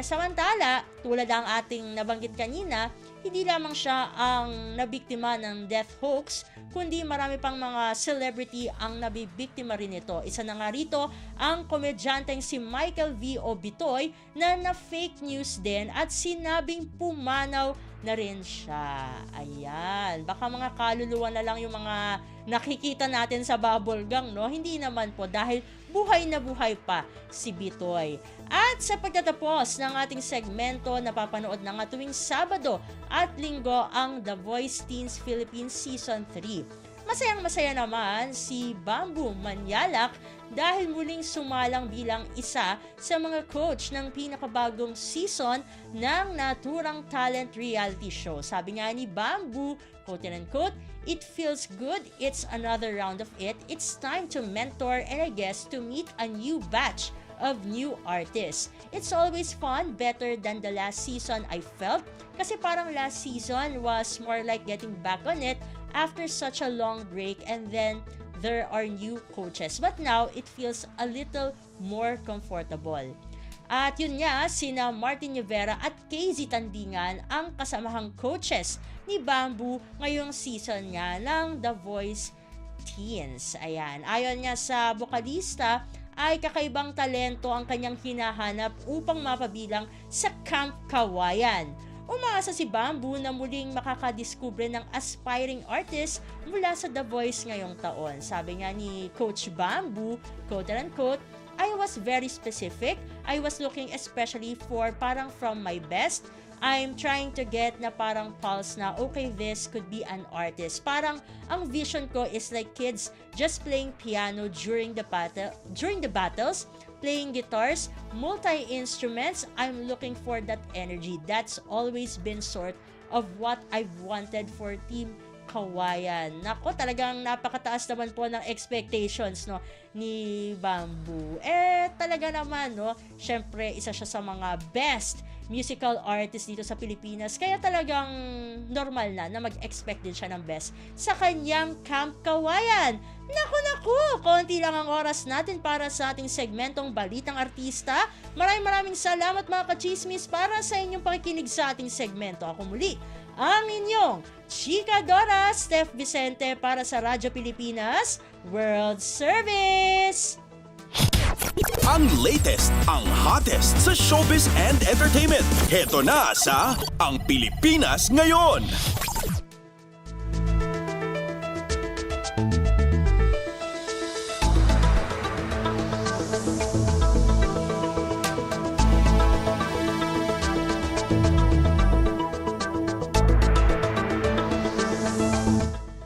Samantala, tulad ang ating nabanggit kanina, hindi lamang siya ang nabiktima ng death hoax, kundi marami pang mga celebrity ang nabibiktima rin ito. Isa na nga rito ang komedyanteng si Michael V. Obitoy na na-fake news din at sinabing pumanaw na rin siya. Ayan. Baka mga kaluluwa na lang yung mga nakikita natin sa bubble gang, no? Hindi naman po, dahil buhay na buhay pa si Bitoy. At sa pagtatapos ng ating segmento, napapanood na nga tuwing Sabado at Linggo ang The Voice Teens Philippines Season 3. Masayang-masaya naman si Bamboo Manyalak dahil muling sumalang bilang isa sa mga coach ng pinakabagong season ng naturang talent reality show. Sabi nga ni Bamboo, quote and quote, "It feels good. It's another round of it. It's time to mentor and I guess to meet a new batch of new artists. It's always fun, better than the last season I felt. Kasi parang last season was more like getting back on it after such a long break and then there are new coaches. But now, it feels a little more comfortable." At yun nga, sina Martin Rivera at KZ Tandingan ang kasamahang coaches ni Bamboo ngayong season nga ng The Voice Teens. Ayan, ayon nga sa bokalista, ay kakaibang talento ang kanyang hinahanap upang mapabilang sa Camp Kawayan. Umaasa si Bamboo na muling makakadiskubre ng aspiring artist mula sa The Voice ngayong taon. Sabi nga ni Coach Bamboo, quote-unquote, "I was very specific. I was looking especially for parang from my best I'm trying to get na parang pulse na, okay, this could be an artist. Parang ang vision ko is like kids just playing piano during the battles, playing guitars, multi-instruments. I'm looking for that energy. That's always been sort of what I've wanted for Team Kawayan. Nako, talagang napakataas naman po ng expectations, no, ni Bamboo. Talaga naman, no, syempre isa siya sa mga best musical artist dito sa Pilipinas, kaya talagang normal na mag-expect din siya ng best sa kanyang Camp Kawayan. Naku, konti lang ang oras natin para sa ating segmentong Balitang Artista. Maraming salamat mga ka-chismis para sa inyong pakikinig sa ating segmento. Ako muli, ang inyong Chika Dora, Steph Vicente para sa Radyo Pilipinas World Service. Ang latest, ang hottest sa showbiz and entertainment. Heto na sa Ang Pilipinas Ngayon.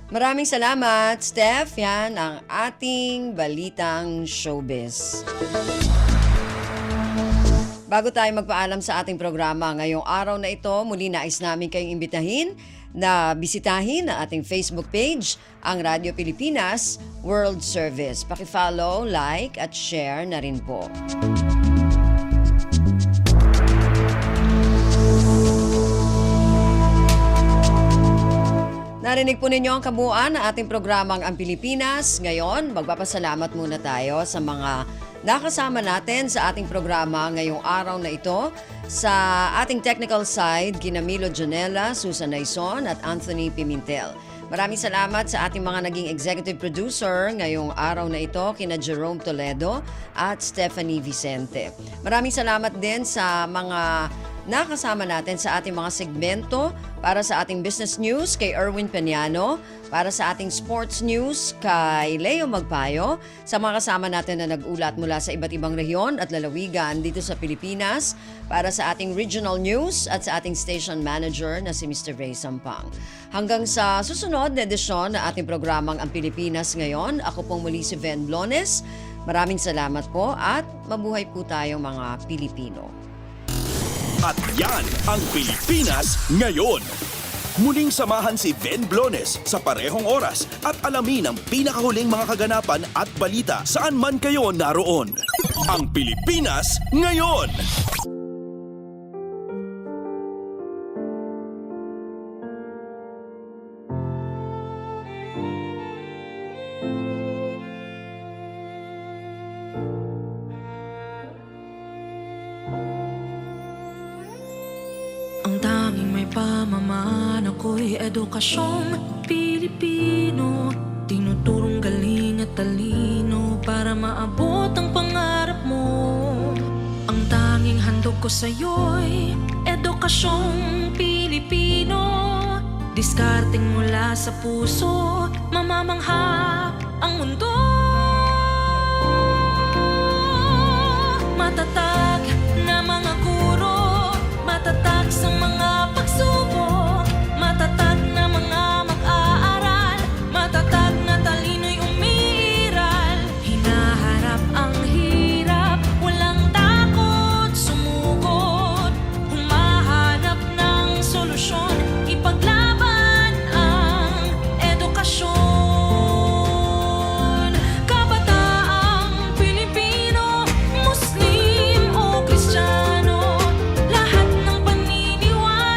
Maraming salamat, Steph. Yan ang ating balitang showbiz. Bago tayo magpaalam sa ating programa ngayong araw na ito, muli nais namin kayong imbitahin na bisitahin ang ating Facebook page, ang Radyo Pilipinas World Service. Paki-follow, like at share na rin po. Narinig po ninyo ang kabuuan ng ating programang Ang Pilipinas. Ngayon, magpapasalamat muna tayo sa mga nakasama natin sa ating programa ngayong araw na ito. Sa ating technical side, kina Milo Janela, Susan Naison at Anthony Pimentel. Maraming salamat sa ating mga naging executive producer ngayong araw na ito, kina Jerome Toledo at Stephanie Vicente. Maraming salamat din sa mga nakasama natin sa ating mga segmento. Para sa ating business news, kay Erwin Peñano. Para sa ating sports news, kay Leo Magpayo. Sa mga kasama natin na nag-ulat mula sa iba't ibang rehiyon at lalawigan dito sa Pilipinas. Para sa ating regional news at sa ating station manager na si Mr. Ray Sampang. Hanggang sa susunod na edisyon na ating programang Ang Pilipinas Ngayon, ako pong muli si Ven Blones. Maraming salamat po at mabuhay po tayo mga Pilipino. At yan ang Pilipinas Ngayon. Muling samahan si Ven Blones sa parehong oras at alamin ang pinakahuling mga kaganapan at balita saan man kayo naroon. Ang Pilipinas Ngayon. Ang tanging may pamamaan ako'y edukasyong Pilipino. Tinuturong galing at talino para maabot ang pangarap mo. Ang tanging handog ko sa'yo'y edukasyong Pilipino. Diskarteng mula sa puso, mamamangha ang mundo. Matatag na mga guro, matatag sa mga pagsubok, matatag na mga mag-aaral, matatag na talino'y umiiral. Hinaharap ang hirap, walang takot sumugod, humahanap ng solusyon, ipaglaban ang edukasyon. Kabataang Pilipino, Muslim o Kristiyano, lahat ng paniniwala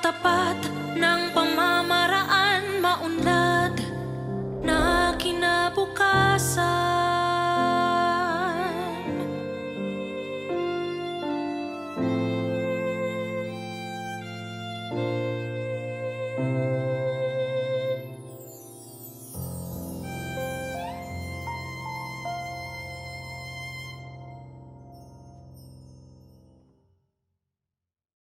tapat ng pamamaraan, maunlad na kinabukasan.